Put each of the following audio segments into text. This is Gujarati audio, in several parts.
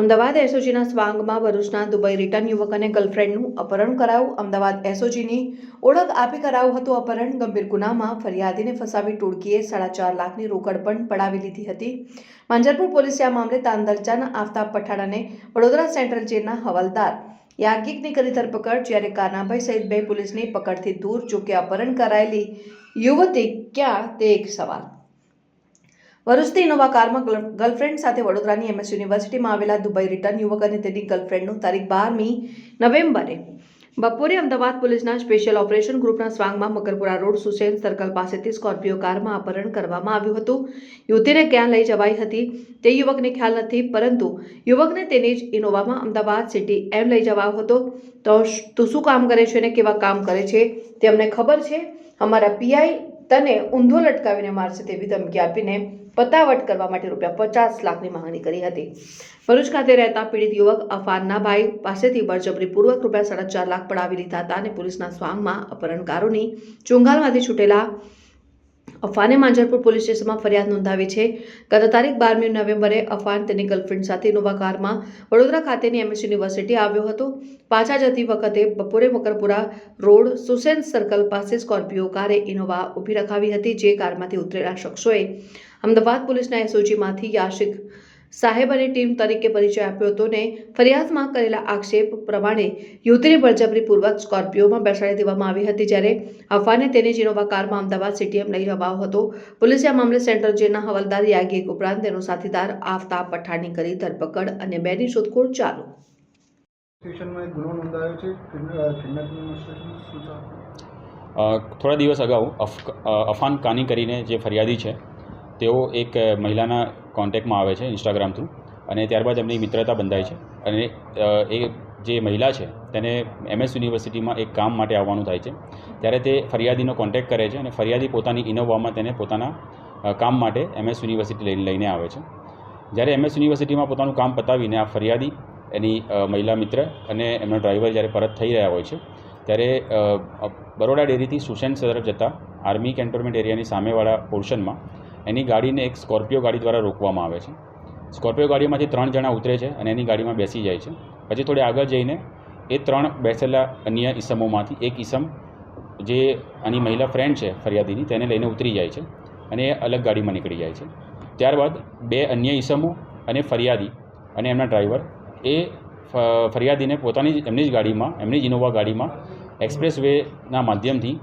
અમદાવાદ એસઓજીના સ્વાંગમાં ભરૂચના દુબઈ રિટર્ન યુવક અને ગર્લફ્રેન્ડનું અપહરણ કરાયું. અમદાવાદ એસઓજીની ઓળખ આપી કરાયું હતું અપહરણ. ગંભીર ગુનામાં ફરિયાદીને ફસાવી ટોળકીએ 4.5 લાખની રોકડ પણ પડાવી લીધી હતી. માંજરપુર પોલીસે આ મામલે તાંદલજાના આફતાબ પઠાણ અને વડોદરા સેન્ટ્રલ જેલના હવાલદાર યાજ્ઞિકની કરી ધરપકડ. જ્યારે કાનાભાઈ સહિત 2 પોલીસની પકડથી દૂર. જોકે અપહરણ કરાયેલી યુવતી ક્યાં તે એક સવાલ. ભરૂચથી ઇનોવા કારમાં ગર્લફ્રેન્ડ સાથે વડોદરાની એમએસ યુનિવર્સિટીમાં આવેલા દુબઈ રિટર્ન યુવક અને તેની ગર્લફ્રેન્ડનું તારીખ 12મી નવેમ્બરે બપોરે અમદાવાદ પોલીસના સ્પેશિયલ ઓપરેશન ગ્રુપના સ્વાંગમાં મકરપુરા રોડ સુસેન સર્કલ પાસેથી સ્કોર્પિયો કારમાં અપહરણ કરવામાં આવ્યું હતું. યુવતીને ક્યાં લઈ જવાઈ હતી તે યુવકને ખ્યાલ નથી, પરંતુ યુવકને તેની જ ઇનોવામાં અમદાવાદ સિટી એમ લઈ જવાયો હતો. તો તું શું કામ કરે છે અને કેવા કામ કરે છે તે અમને ખબર છે. અમારા પીઆઈ તને ઊંધો લટકાવીને મારશે તેવી ધમકી આપીને પતાવટ કરવા માટે ₹50 લાખની માંગણી કરી હતી. ભરૂચ ખાતે રહેતા પીડિત યુવક અફાનના ભાઈ પાસેથી બળજબરીપૂર્વક ₹4.5 લાખ પડાવી લીધા હતા અને પોલીસના સ્વાંગમાં અપહરણકારોની ચુંગાલમાંથી છૂટેલા અફાને માંજરપુર પોલીસ સ્ટેશનમાં ફરિયાદ નોંધાવી છે. ગત તારીખ 12મી નવેમ્બરે અફાન તેની ગર્લફ્રેન્ડ સાથે ઇનોવા કારમાં વડોદરા ખાતેની એમએસ યુનિવર્સિટી આવ્યો હતો. પાછા જતી વખતે બપોરે મકરપુરા રોડ સુસેન સર્કલ પાસે સ્કોર્પિયો કારે ઇનોવા ઊભી રખાવી હતી. જે કારમાંથી ઉતરેલા શખ્સોએ અમદાવાદ પોલીસના એસઓજીમાંથી યાશિક સાહેબ અને ટીમ તરીકે પરિચય આપ્યો હતો ને ફરિયાદમાં કરેલા આક્ષેપ પ્રમાણે યુવતીને બળજબરીપૂર્વક સ્કોર્પિયોમાં બેસાડી દેવામાં આવી હતી. જ્યારે અફાને તેની ઇનોવા કારમાં અમદાવાદ સિટીએમ લઈ જવાયો હતો. પોલીસે આ મામલે સેન્ટ્રલ જેલના હવાલદાર યાજ્ઞિક ઉપરાંત તેનો સાથીદાર આફતાબ પઠાણની કરી ધરપકડ અને 2ની શોધખોળ ચાલુ. સ્ટેશનમાં એક ગુનો નોંધાયો છે કિડનેપિંગનો થોડા દિવસ અગાઉ અફાન કાની કરીને જે ફરિયાદી છે તેઓ એક મહિલાના કોન્ટેક્ટમાં આવે છે ઇન્સ્ટાગ્રામ થ્રુ, અને ત્યારબાદ એમની મિત્રતા બંધાય છે. અને એ જે મહિલા છે તેને એમએસ યુનિવર્સિટીમાં એક કામ માટે આવવાનું થાય છે. ત્યારે તે ફરિયાદીનો કોન્ટેક્ટ કરે છે અને ફરિયાદી પોતાની ઇનોવામાં તેને પોતાના કામ માટે એમએસ યુનિવર્સિટી લઈને આવે છે. જ્યારે એમએસ યુનિવર્સિટીમાં પોતાનું કામ પતાવીને આ ફરિયાદી, એની મહિલા મિત્ર અને એમનો ડ્રાઈવર જ્યારે પરત થઈ રહ્યા હોય છે ત્યારે બરોડા ડેરીથી સુસેન તરફ જતા આર્મી કેન્ટોનમેન્ટ એરિયાની સામેવાળા પોર્શનમાં એની ગાડીને એક સ્કોર્પિયો ગાડી દ્વારા રોકવામાં આવે છે. સ્કોર્પિયો ગાડીમાંથી 3 જણા ઉતરે છે અને એની ગાડીમાં બેસી જાય છે. પછી થોડી આગળ જઈને એ 3 બેસેલા અન્ય ઈસમોમાંથી એક ઈસમ જે આની મહિલા ફ્રેન્ડ છે ફરિયાદીની, તેને લઈને ઉતરી જાય છે અને એ અલગ ગાડીમાં નીકળી જાય છે. ત્યારબાદ 2 અન્ય ઈસમો અને ફરિયાદી અને એમના ડ્રાઈવર એ ફરિયાદીને એમની જ ગાડીમાં, એમની જ ઇનોવા ગાડીમાં એક્સપ્રેસ વેના માધ્યમથી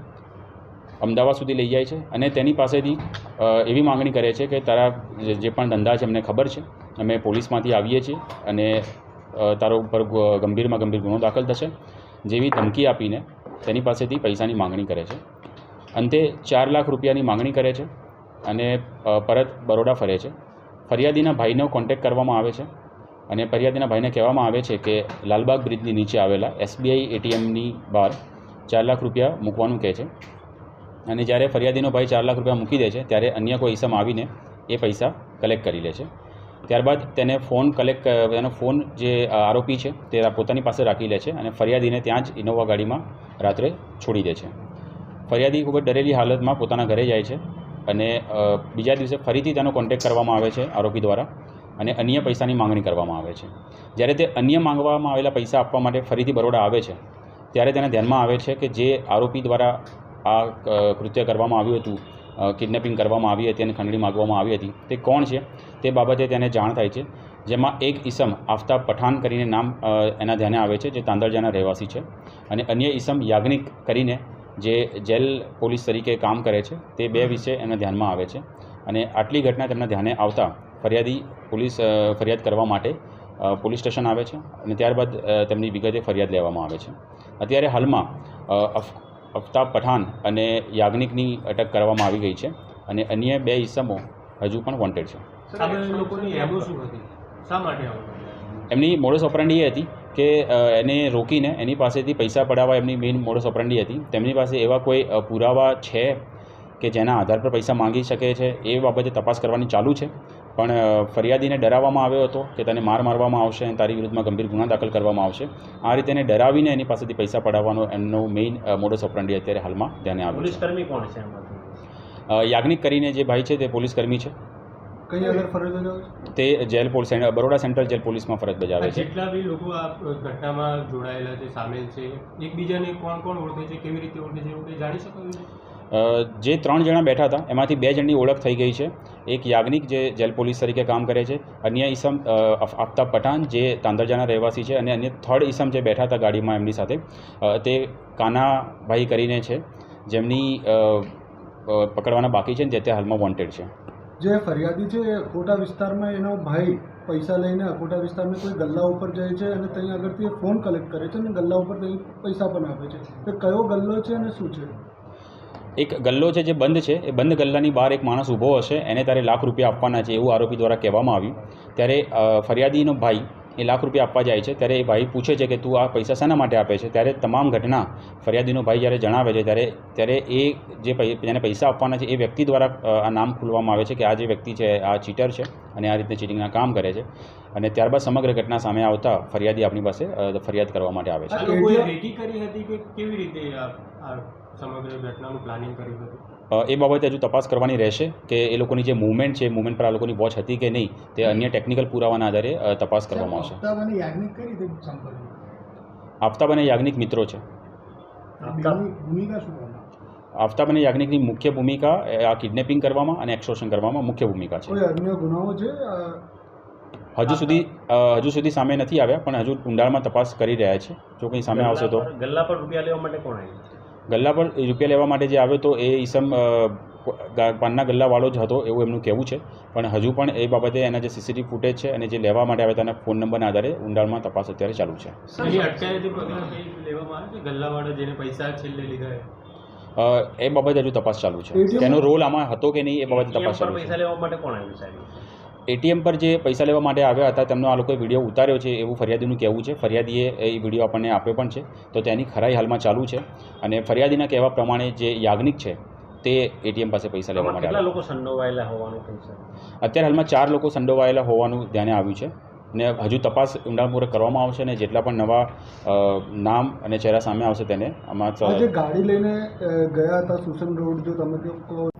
અમદાવાદ સુધી લઈ જાય છે અને તેની પાસેથી એવી માંગણી કરે છે કે તારા જે પણ ધંધા છે અમને ખબર છે, અમે પોલીસમાંથી આવીએ છીએ અને તારો ઉપર ગંભીરમાં ગંભીર ગુનો દાખલ થશે જેવી ધમકી આપીને તેની પાસેથી પૈસાની માંગણી કરે છે. અંતે ₹4 લાખ માંગણી કરે છે અને પરત બરોડા ફરે છે. ફરિયાદીના ભાઈનો કોન્ટેક્ટ કરવામાં આવે છે અને ફરિયાદીના ભાઈને કહેવામાં આવે છે કે લાલબાગ બ્રિજની નીચે આવેલા એસબીઆઈ એટીએમની બહાર ₹4 લાખ મૂકવાનું કહે છે. અને જ્યારે ફરિયાદીનો ભાઈ ₹4 લાખ મૂકી દે છે ત્યારે અન્ય કોઈ ઈસમ આવીને એ પૈસા કલેક્ટ કરી લે છે. ત્યારબાદ તેનો ફોન જે આરોપી છે તે પોતાની પાસે રાખી લે છે અને ફરિયાદીને ત્યાં જ ઇનોવા ગાડીમાં રાત્રે છોડી દે છે. ફરિયાદી ખૂબ જ ડરેલી હાલતમાં પોતાના ઘરે જાય છે અને બીજા દિવસે ફરીથી તેનો કોન્ટેક્ટ કરવામાં આવે છે આરોપી દ્વારા અને અન્ય પૈસાની માંગણી કરવામાં આવે છે. જ્યારે તે અન્ય માંગવામાં આવેલા પૈસા આપવા માટે ફરીથી બરોડા આવે છે ત્યારે તેને ધ્યાનમાં આવે છે કે જે આરોપી દ્વારા આ કૃત્ય કરવામાં આવ્યું હતું, કિડનેપિંગ કરવામાં આવી હતી અને ખંડણી માગવામાં આવી હતી, તે કોણ છે તે બાબતે તેને જાણ થાય છે. જેમાં એક ઈસમ આફતાબ પઠાણ કરીને નામ એના ધ્યાને આવે છે, જે તાંદલજાના રહેવાસી છે, અને અન્ય ઈસમ યાજ્ઞિક કરીને જે જેલ પોલીસ તરીકે કામ કરે છે, તે 2 વિશે એના ધ્યાનમાં આવે છે. અને આટલી ઘટના તેમના ધ્યાને આવતા ફરિયાદી ફરિયાદ કરવા માટે પોલીસ સ્ટેશન આવે છે અને ત્યારબાદ તેમની વિગતે ફરિયાદ લેવામાં આવે છે. અત્યારે હાલમાં આફતાબ પઠાણ અને યાજ્ઞિકની અટક કરવામાં આવી ગઈ છે અને અન્ય 2 ઈસમો હજુ પણ વોન્ટેડ છે. એમની મોડસ ઓપરેન્ડી એ હતી કે એને રોકીને એની પાસેથી પૈસા પડાવવા એમની મેઇન મોડસ ઓપરેન્ડી હતી. તેમની પાસે એવા કોઈ પુરાવા છે કે જેના આધાર પર પૈસા માંગી શકે છે એ બાબતે તપાસ કરવાની ચાલુ છે. પણ ફરિયાદીને ડરાવવામાં આવ્યો હતો કે તને મારવામાં આવશે અને તારી વિરુદ્ધમાં ગંભીર ગુના દાખલ કરવામાં આવશે. આ રીતે એને ડરાવીને એની પાસેથી પૈસા પડાવવાનો એમનો મેઇન મોડસ ઓપરેન્ડી અત્યારે હાલમાં ધ્યાને આવ્યું છે. પોલીસકર્મી કોણ છે? યાજ્ઞિક કરીને જે ભાઈ છે તે પોલીસકર્મી છે. કઈ આગળ ફરજ બજાવે છે? તે jail police Baroda central jail પોલીસમાં ફરજ બજાવે છે. જેટલા બી લોકો આ ઘટનામાં જોડાયેલા છે, સામેલ છે, એકબીજાને કોણ કોણ ઓળખે છે, કેવી રીતે ઓળખે છે, એવું કંઈ જાણી શકાયું છે? જે 3 જણા બેઠા હતા એમાંથી 2 જણની ઓળખ થઈ ગઈ છે. એક યાજ્ઞિક જે જેલ પોલીસ તરીકે કામ કરે છે, અન્ય ઈસમ આફતાબ પઠાણ જે તાંદરજાના રહેવાસી છે, અને અન્ય 3rd ઈસમ જે બેઠા હતા ગાડીમાં એમની સાથે તે કાનાભાઈ કરીને છે, જેમની પકડવાના બાકી છે ને તે હાલમાં વોન્ટેડ છે. જે ફરિયાદી છે એ અકોટા વિસ્તારમાં એનો ભાઈ પૈસા લઈને અકોટા વિસ્તારમાં કોઈ ગલ્લા ઉપર જાય છે અને ત્યાં આગળથી એ ફોન કલેક્ટ કરે છે અને ગલ્લા ઉપર પૈસા પણ આપે છે. તો કયો ગલ્લો છે અને શું છે? એક ગલ્લો છે જે બંધ છે, એ બંધ ગલ્લાની બહાર એક માણસ ઊભો હશે, એને તારે લાખ રૂપિયા આપવાના છે એવું આરોપી દ્વારા કહેવામાં આવ્યું. ત્યારે ફરિયાદીનો ભાઈ એ લાખ રૂપિયા આપવા જાય છે. ત્યારે એ ભાઈ પૂછે છે કે તું આ પૈસા શાના માટે આપે છે? ત્યારે તમામ ઘટના ફરિયાદીનો ભાઈ જ્યારે જણાવે છે ત્યારે એ જેને પૈસા આપવાના છે એ વ્યક્તિ દ્વારા આ નામ ખુલવામાં આવે છે કે આ જે વ્યક્તિ છે આ ચીટર છે અને આ રીતે ચીટિંગના કામ કરે છે. અને ત્યારબાદ સમગ્ર ઘટના સામે આવતા ફરિયાદી આપણી પાસે ફરિયાદ કરવા માટે આવે છે. આ લોકોએ રેકી કરી હતી કે કેવી રીતે આ સમગ્ર ઘટનાનું પ્લાનિંગ કર્યું હતું? એ બાબતે હજુ તપાસ કરવાની રહેશે કે એ લોકોની જે મૂવમેન્ટ છે, મૂવમેન્ટ પર આ લોકોની વોચ હતી કે નહીં, તે અન્ય ટેકનિકલ પુરાવાના આધારે તપાસ કરવામાં આવશે. આફતાબ અને યાજ્ઞિક મિત્રો છે. આફતાબ અને યાજ્ઞિકની મુખ્ય ભૂમિકા આ કિડનેપિંગ કરવામાં અને એક્સટોર્શન કરવામાં મુખ્ય ભૂમિકા છે. કોઈ અન્ય ગુનાઓ છે? હજુ સુધી સામે નથી આવ્યા, પણ હજુ ઊંડાણમાં તપાસ કરી રહ્યા છે. જો કંઈ સામે આવશે તો. ગલ્લા પર રૂપિયા લેવા માટે કોણ આવ્યું? ગલ્લા પર રૂપિયા લેવા માટે જે આવ્યો તો એ ઈસમ પાનના ગલ્લાવાળો જ હતો એવું એમનું કહેવું છે. પણ હજુ પણ એ બાબતે એના જે સીસીટીવી ફૂટેજ છે અને જે લેવા માટે આવ્યા તેના ફોન નંબરના આધારે ઊંડાણમાં તપાસ અત્યારે ચાલુ છે. એની અટકાયતી પગલાં કંઈ લેવામાં આવે છે ગલ્લાવાળા જેને પૈસા છેલ્લે લીધા? એ બાબતે હજુ તપાસ ચાલુ છે. તેનો રોલ આમાં હતો કે નહીં એ બાબતે તપાસ ચાલુ છે. પૈસા લેવા માટે કોણ આવ્યું સાહેબ? એટીએમ પર જે પૈસા લેવા માટે આવ્યા હતા તેમનો આ લોકોએ વિડીયો ઉતાર્યો છે એવું ફરિયાદીનું કહેવું છે. ફરિયાદીએ એ વિડીયો આપણને આપ્યો પણ છે, તો તેની ખરાઈ હાલમાં ચાલુ છે. અને ફરિયાદીના કહેવા પ્રમાણે જે યાજ્ઞિક છે તે એટીએમ પાસે પૈસા લેવા માટે કેટલા લોકો સંડોવાયેલા હોવાનું કહે છે? અત્યારે હાલમાં 4 લોકો સંડોવાયેલા હોવાનું ધ્યાને આવ્યું છે. અને હજુ તપાસ ઊંડાણપૂર્વક કરવામાં આવશે અને જેટલા પણ નવા નામ અને ચહેરા સામે આવશે તેને આમાં જે ગાડી લઈને ગયા હતા સુસન રોડ, જો તમે કહો